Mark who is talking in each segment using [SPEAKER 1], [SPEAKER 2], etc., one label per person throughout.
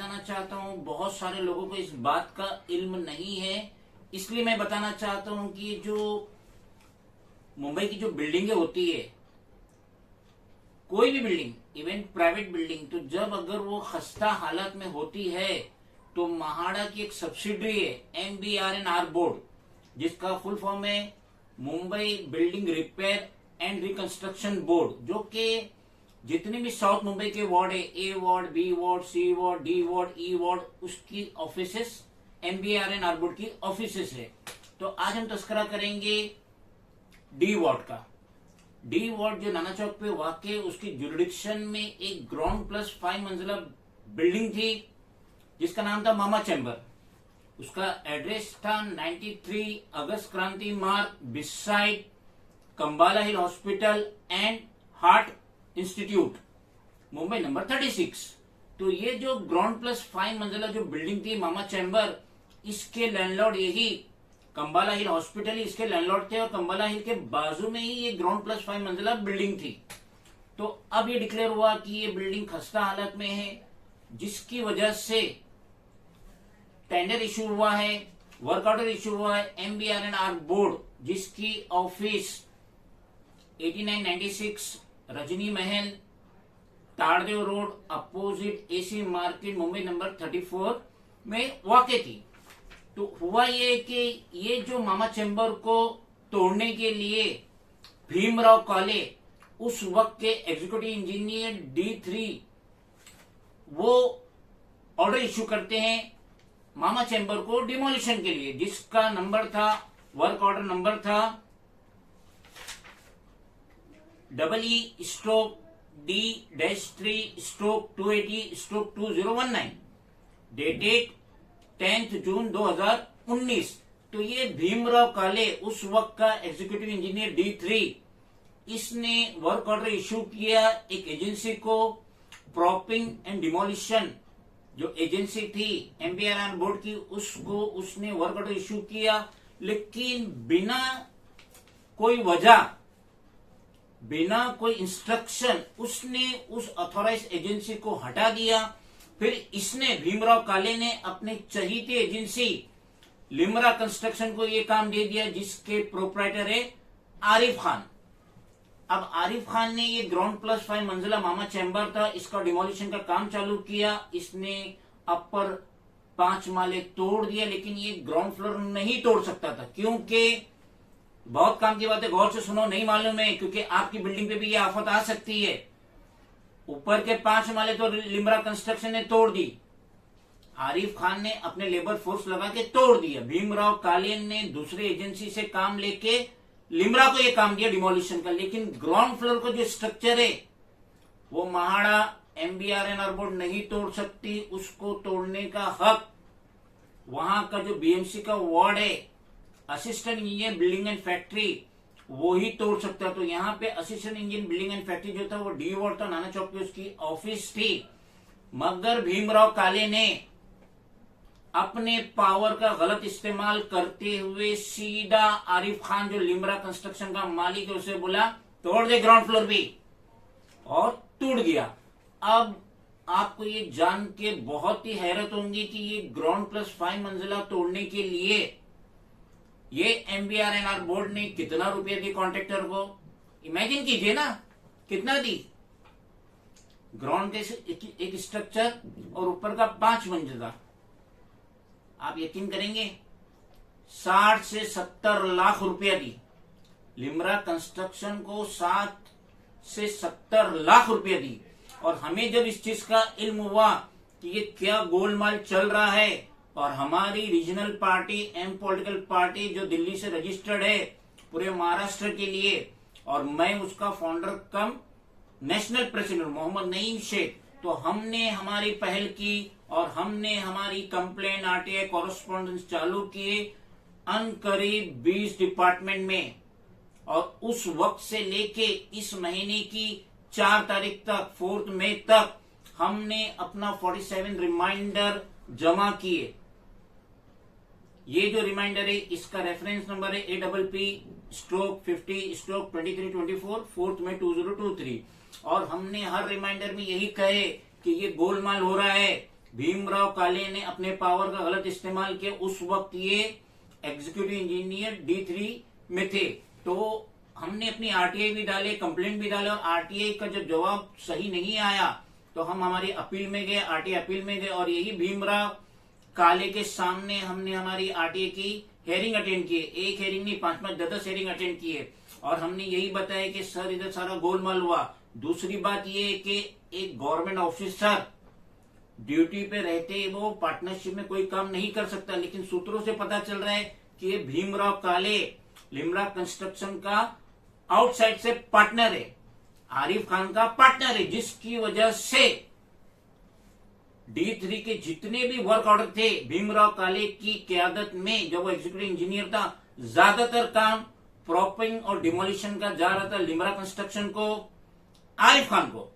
[SPEAKER 1] बताना चाहता हूँ, बहुत सारे लोगों को इस बात का इल्म नहीं है, इसलिए मैं बताना चाहता हूँ कि जो मुंबई की जो बिल्डिंगें होती है, कोई भी बिल्डिंग, इवन प्राइवेट बिल्डिंग, तो जब अगर वो खस्ता हालत में होती है तो महाड़ा की एक सब्सिडरी है MBRNR बोर्ड, जिसका फुल फॉर्म है Mumbai building repair and reconstruction board, जो कि जितने भी साउथ मुंबई के वार्ड है, A ward, B ward, C ward, D ward, E ward, उसकी ऑफिसेस MBRNR बोर्ड की ऑफिसेस है। तो आज हम तस्करा करेंगे D वार्ड का। डी वार्ड जो नाना चौक पे वाकई, उसकी जुरिडिक्शन में एक ग्राउंड प्लस 5 मंजिला बिल्डिंग थी जिसका नाम था मामा चैम्बर। उसका एड्रेस था 93 अगस्त क्रांति मार्ग beside Kambala hill hospital and heart institute, Mumbai number 36। तो ये जो ग्राउंड प्लस 5 मंजिला जो बिल्डिंग थी मामा चैम्बर, इसके लैंडलॉर्ड यही कंबाला हिल हॉस्पिटल ही इसके लैंडलॉर्ड थे, और कंबाला हिल के बाजू में ही ये ग्राउंड प्लस 5 मंजिला बिल्डिंग थी। तो अब ये डिक्लेयर हुआ कि ये बिल्डिंग खस्ता हालत में है, जिसकी वजह से टेंडर इशू हुआ है, वर्क ऑर्डर इशू हुआ है MBRNR बोर्ड, जिसकी ऑफिस 8996 रजनी महल, ताड़देव road, opposite AC market, Mumbai number 34 में वाकई थी। तो हुआ ये कि ये जो मामा चैम्बर को तोड़ने के लिए भीमराव काले, उस वक्त के एग्जीक्यूटिव इंजीनियर D3, वो ऑर्डर इश्यू करते हैं मामा चैम्बर को डिमोलिशन के लिए, जिसका नंबर था, वर्क ऑर्डर नंबर था EE/D-3/280/2019, डेटेड 10 जून 2019। तो ये भीमराव काले, उस वक्त का एग्जीक्यूटिव इंजीनियर D3, इसने वर्क ऑर्डर इशू किया एक एजेंसी को, प्रॉपिंग एंड डिमोलिशन जो एजेंसी थी MBRNR बोर्ड की, उसको उसने वर्क ऑर्डर इशू किया, लेकिन बिना कोई वजह, बिना कोई इंस्ट्रक्शन उसने उस ऑथोराइज एजेंसी को हटा दिया। फिर इसने, भीमराव काले ने, अपने चहीते एजेंसी लिमरा कंस्ट्रक्शन को यह काम दे दिया, जिसके प्रोप्राइटर है आरिफ खान। अब आरिफ खान ने ये ग्राउंड प्लस 5 मंजिला मामा चैम्बर था, इसका डिमोलिशन का काम चालू किया। इसने अपर 5 माले तोड़ दिया, लेकिन ये ग्राउंड फ्लोर नहीं तोड़ सकता था, क्योंकि बहुत काम की बात है, गौर से सुनो, नहीं मालूम है, क्योंकि आपकी बिल्डिंग पे भी ये आफत आ सकती है। ऊपर के 5 माले तो लिमरा कंस्ट्रक्शन ने तोड़ दी, आरिफ खान ने अपने लेबर फोर्स लगा के तोड़ दिया, भीमराव काले ने दूसरी एजेंसी से काम लेके लिमरा को ये काम दिया डिमोलिशन का। लेकिन ग्राउंड फ्लोर को जो स्ट्रक्चर है वो महाड़ा MBRNR बोर्ड नहीं तोड़ सकती, उसको तोड़ने का हक वहां का जो BMC का वार्ड है, assistant engineer building and factory, वो ही तोड़ सकता। तो यहाँ पे assistant engineer building and factory जो था वो D वार्ड था, नाना चौक पे उसकी ऑफिस थी। मगर भीमराव काले ने अपने पावर का गलत इस्तेमाल करते हुए सीधा आरिफ खान, जो लिमरा कंस्ट्रक्शन का मालिक है, उसे बोला तोड़ दे ग्राउंड फ्लोर भी, और टूट गया। अब आपको ये जान के बहुत ही हैरत होंगी कि ये ग्राउंड प्लस 5 मंजिला तोड़ने के लिए ये MBRNR बोर्ड ने कितना रुपया दी कॉन्ट्रैक्टर को, इमेजिन कीजिए ना, कितना दी। ग्राउंड के एक स्ट्रक्चर और ऊपर का 5 मंजिला, आप यकीन करेंगे 60 से 70 लाख रुपया दी। लिमरा कंस्ट्रक्शन को 60 से 70 लाख रुपया दी। और हमें जब इस चीज का इल्म हुआ कि ये क्या गोलमाल चल रहा है, और हमारी रीजनल पार्टी एम पॉलिटिकल पार्टी जो दिल्ली से रजिस्टर्ड है पूरे महाराष्ट्र के लिए, और मैं उसका फाउंडर कम नेशनल प्रेसिडेंट मोहम्मद नईम शेख, तो हमने हमारी पहल की और हमने हमारी कंप्लेन RTI कॉरेस्पॉन्डेंस चालू किए अनकरीब 20 डिपार्टमेंट में। और उस वक्त से लेके इस महीने की 4 तारीख तक, 4 मई तक, हमने अपना 47 रिमाइंडर जमा किए। ये जो रिमाइंडर है इसका रेफरेंस नंबर है APP/50/2324 4 मई 2023। और हमने हर रिमाइंडर में यही कहे कि ये गोलमाल हो रहा है, भीमराव काले ने अपने पावर का गलत इस्तेमाल किया। उस वक्त ये एग्जीक्यूटिव इंजीनियर D3 में थे। तो हमने अपनी आरटीआई भी डाले, कंप्लेंट भी डाले, और आरटीआई का जब जवाब सही नहीं आया तो हम हमारी अपील में गए, आरटीआई अपील में गए, और यही भीमराव काले के सामने हमने हमारी आरटीआई की हेयरिंग अटेंड किए। एक हेयरिंग नहीं, 5-5, 10-10 हेयरिंग अटेंड किए, और हमने यही बताया कि सर इधर सारा गोलमाल हुआ। दूसरी बात ये है कि एक गवर्नमेंट ऑफिसर ड्यूटी पे रहते वो पार्टनरशिप में कोई काम नहीं कर सकता, लेकिन सूत्रों से पता चल रहा है कि ये भीमराव काले लिम्रा कंस्ट्रक्शन का आउटसाइड से पार्टनर है, आरिफ खान का पार्टनर है, जिसकी वजह से D3 के जितने भी वर्क ऑर्डर थे भीमराव काले की क्यादत में, जब वो एग्जीक्यूटिव इंजीनियर था, ज्यादातर काम प्रॉपिंग और डिमोलिशन का जा रहा था लिम्रा कंस्ट्रक्शन को, आरिफ खान को।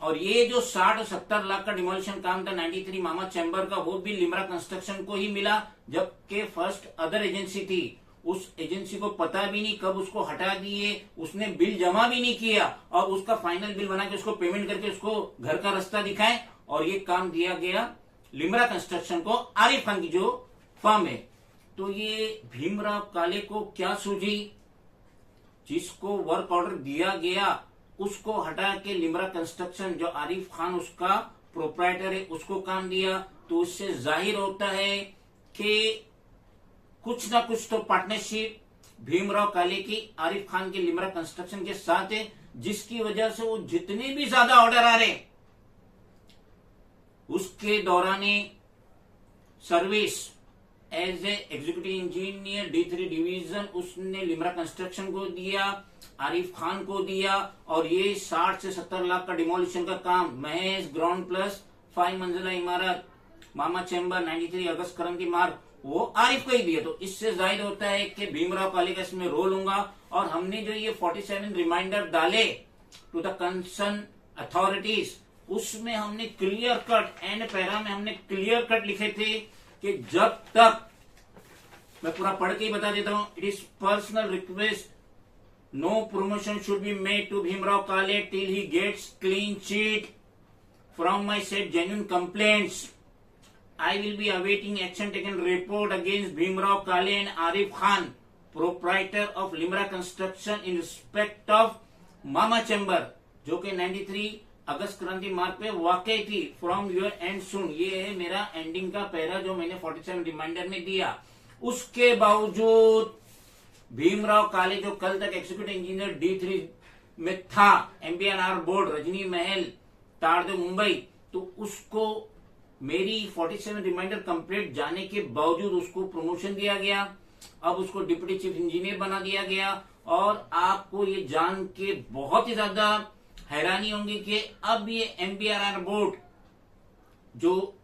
[SPEAKER 1] और ये जो 60 और 70 लाख का डिमोलिशन काम था 93 मामा चैम्बर का, वो भी लिम्रा कंस्ट्रक्शन को ही मिला, जबकि फर्स्ट अदर एजेंसी थी। उस एजेंसी को पता भी नहीं कब उसको हटा दिए, उसने बिल जमा भी नहीं किया, और उसका फाइनल बिल बना के उसको पेमेंट करके उसको घर का रास्ता दिखाए, और ये काम दिया गया लिम्रा कंस्ट्रक्शन को, आरिफ खान की जो फर्म है। तो ये भीमराव काले को क्या सूझी, जिसको वर्क ऑर्डर दिया गया उसको हटा के लिम्रा कंस्ट्रक्शन, जो आरिफ खान उसका प्रोप्राइटर है, उसको काम दिया। तो इससे जाहिर होता है कि कुछ ना कुछ तो पार्टनरशिप भीमराव काले की आरिफ खान के लिम्रा कंस्ट्रक्शन के साथ है, जिसकी वजह से वो जितने भी ज्यादा ऑर्डर आ रहे उसके दौरान service as a executive engineer D3 division उसने लिम्रा कंस्ट्रक्शन को दिया, आरिफ खान को दिया, और ये 60 से 70 लाख का डिमोलिशन का काम महज ग्राउंड प्लस 5 मंजिला इमारत मामा चैम्बर 93 अगस्त क्रांति मार्ग, वो आरिफ को ही दिया। तो इससे जाहिर होता है कि भीमराव काले का इसमें रोल होगा। और हमने जो ये 47 रिमाइंडर डाले टू द कंसर्न अथॉरिटीज, उसमें हमने क्लियर कट एंड पैरा में हमने क्लियर कट लिखे थे कि जब तक, मैं पूरा पढ़ के ही बता देता हूं, it is personal request, no promotion should be made to Bhimrao Kale till he gets clean chit from my set genuine complaints. I will be awaiting action taken report against Bhimrao Kale and Arif Khan, proprietor of Limra Construction, in respect of Mama Chamber, जो कि 93 अगस्त क्रांति मार्ग पे वाकई थी। From your and सुन, ये है मेरा एंडिंग का पैरा जो मैंने 47 रिमाइंडर में दिया। उसके बावजूद भीमराव काले जो कल तक एग्जीक्यूटिव इंजीनियर D3 में था, MBR बोर्ड रजनी महल तारदेव मुंबई, तो उसको मेरी 47 रिमाइंडर कंप्लीट जाने के बावजूद उसको प्रमोशन दिया गया, अब उसको डिप्टी चीफ इंजीनियर बना दिया गया। और आपको ये जान के बहुत ही ज्यादा हैरानी होंगी कि अब ये MBR बोर्ड जो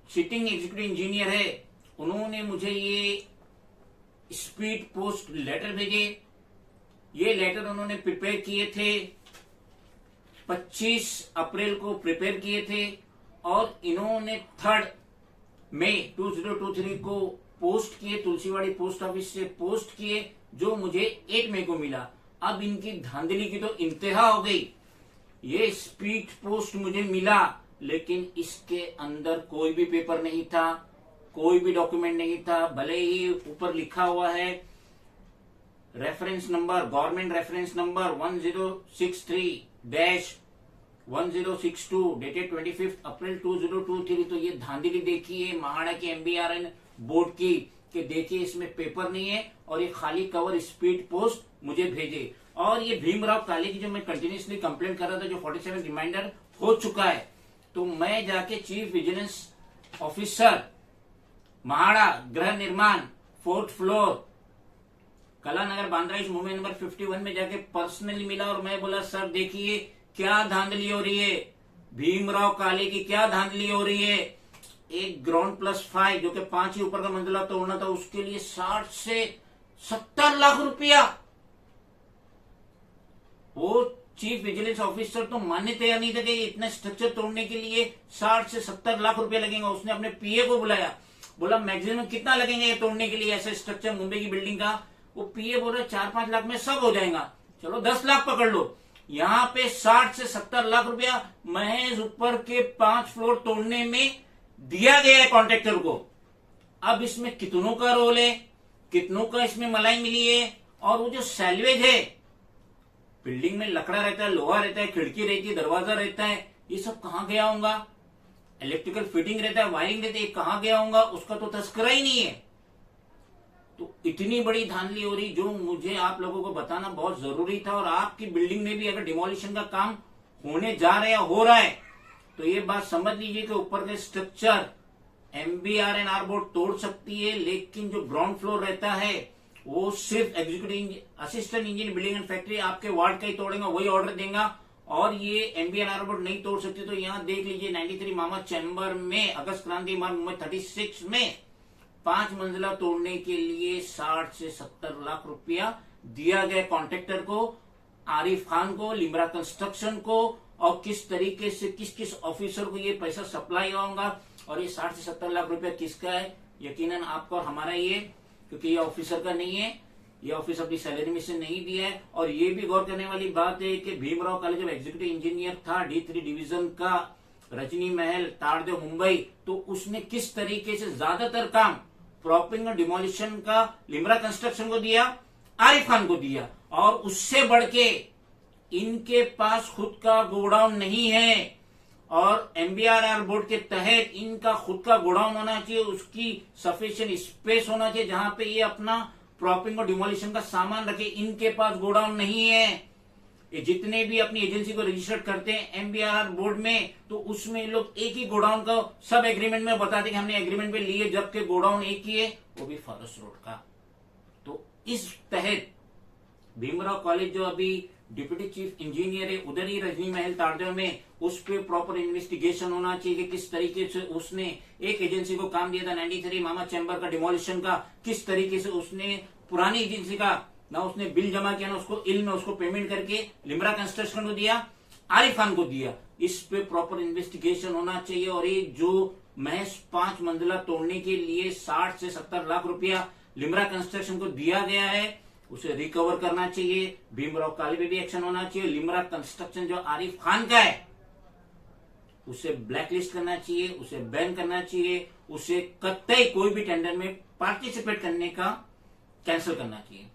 [SPEAKER 1] सिटिंग एग्जीक्यूटिव इंजीनियर है, उन्होंने मुझे ये स्पीड पोस्ट लेटर भेजे। ये लेटर उन्होंने प्रिपेयर किए थे, 25 अप्रैल को प्रिपेयर किए थे, और इन्होंने 3 मई 2023 को पोस्ट किए, तुलसीवाड़ी पोस्ट ऑफिस से पोस्ट किए, जो मुझे 1 मई को मिला। अब इनकी धांधली की तो इंतहा हो गई। ये स्पीड पोस्ट मुझे मिला, लेकिन इसके अंदर कोई भी पेपर नहीं था, कोई भी डॉक्यूमेंट नहीं था। भले ही ऊपर लिखा हुआ है reference number, government reference number 1063-1062 dated 25 अप्रैल 2023। तो ये धांधली देखिए महाड़ा की MBRN बोर्ड की, कि देखिए इसमें पेपर नहीं है, और ये खाली कवर स्पीड पोस्ट मुझे भेजे। और ये भीमराव काले की जो मैं कंटिन्यूसली कंप्लेंट कर रहा था, जो 47 रिमाइंडर हो चुका है, तो मैं जाके चीफ विजिलेंस ऑफिसर महाड़ा गृह निर्माण 4th floor Kalanagar Bandra east Mumbai number 51 में जाके पर्सनली मिला, और मैं बोला सर देखिए क्या धांधली हो रही है, भीमराव काले की क्या धांधली हो रही है। एक ग्राउंड प्लस 5 जो कि 5 ही ऊपर का मंजिला तोड़ना था, उसके लिए 60 से 70 लाख रुपया। वो चीफ विजिलेंस ऑफिसर तो मानने तैयार नहीं था कि इतना स्ट्रक्चर तोड़ने के लिए 60 से 70 लाख रुपया लगेंगे। उसने अपने PA को बुलाया, बोला मैक्सिमम कितना लगेंगे ये तोड़ने के लिए ऐसा स्ट्रक्चर मुंबई की बिल्डिंग का। वो PA बोल रहा 4-5 लाख में सब हो जाएगा, चलो 10 लाख पकड़ लो। यहाँ पे 60 से 70 लाख रुपया महज ऊपर के 5 फ्लोर तोड़ने में दिया गया है कॉन्ट्रैक्टर को। अब इसमें कितनों का रोल है, कितनों का इसमें मलाई मिली है, और वो जो सैल्वेज है, बिल्डिंग में लकड़ा रहता है, लोहा रहता है, खिड़की रहती है, दरवाजा रहता है, ये सब कहां गया होगा, इलेक्ट्रिकल फिटिंग रहता है, वायरिंग रहती है, कहां गया होगा, उसका तो तस्करा ही नहीं है। तो इतनी बड़ी धांधली हो रही, जो मुझे आप लोगों को बताना बहुत जरूरी था। और आपकी बिल्डिंग में भी अगर डिमोलिशन का काम होने जा रहा है या हो रहा है, तो ये बात समझ लीजिए कि ऊपर के स्ट्रक्चर MBR&R बोर्ड तोड़ सकती है, लेकिन जो ग्राउंड फ्लोर रहता है वो सिर्फ executive assistant engineer building and factory आपके वार्ड का ही तोड़ेगा, वही ऑर्डर देगा। और ये MBR&R बोर्ड नहीं तोड़ सकती। तो यहाँ देख लीजिए 93 मामा चैम्बर में अगस्त क्रांति मार्ग नंबर 36 में 5 मंजिला तोड़ने के लिए 60 से 70 लाख रुपया दिया गया कॉन्ट्रैक्टर को, आरिफ खान को, लिम्रा कंस्ट्रक्शन को, और किस तरीके से किस किस ऑफिसर को ये पैसा सप्लाई होगा। और ये 60 से 70 लाख रुपया किसका है? यकीनन आपका और हमारा ही है, क्योंकि ये ऑफिसर का नहीं है, ये ऑफिस अपनी सैलरी में से नहीं दिया है। और ये भी गौर करने वाली बात है कि भीमराव कॉलेज जब एग्जीक्यूटिव इंजीनियर था D3 डिवीजन का, रजनी महल, ताड़देव, मुंबई, तो उसने किस तरीके से ज्यादातर काम प्रॉपिंग और डिमोलिशन का लिम्रा कंस्ट्रक्शन को दिया, आरिफ खान को दिया। और उससे बढ़ के इनके पास खुद का गोडाउन नहीं है, और MBR&R बोर्ड के तहत इनका खुद का गोडाउन होना चाहिए, उसकी सफिशिएंट स्पेस होना चाहिए जहां पे ये अपना प्रॉपिंग और डिमोलिशन का सामान रखे। इनके पास गोडाउन नहीं है। ये जितने भी अपनी एजेंसी को रजिस्टर्ड करते हैं MBR&R बोर्ड में, तो उसमें लोग एक ही गोडाउन का सब एग्रीमेंट में बताते कि हमने एग्रीमेंट पे लिए, जबकि गोडाउन एक ही है, वो भी फॉरेस्ट रोड का। तो इस तहत भीमराव कॉलेज जो अभी डिप्यूटी चीफ इंजीनियर है उधर ही रजनी महल ताड़देव में, उस पर प्रॉपर इन्वेस्टिगेशन होना चाहिए कि किस तरीके से उसने एक एजेंसी को काम दिया था 93 मामा चैम्बर का डिमोलिशन का, किस तरीके से उसने पुरानी एजेंसी का ना उसने बिल जमा किया, ना उसको इल में उसको पेमेंट करके लिम्रा कंस्ट्रक्शन को दिया, आरिफ खान को दिया। इस पे प्रॉपर इन्वेस्टिगेशन होना चाहिए। और ये जो महज 5 मंजिला तोड़ने के लिए 60 से 70 लाख रुपया लिम्रा कंस्ट्रक्शन को दिया गया है, उसे रिकवर करना चाहिए। भीमराव कॉलेज पे भी एक्शन होना चाहिए। लिम्रा कंस्ट्रक्शन जो आरिफ खान का है उसे ब्लैकलिस्ट करना चाहिए, उसे बैन करना चाहिए, उसे कतई कोई भी टेंडर में पार्टिसिपेट करने का कैंसिल करना चाहिए।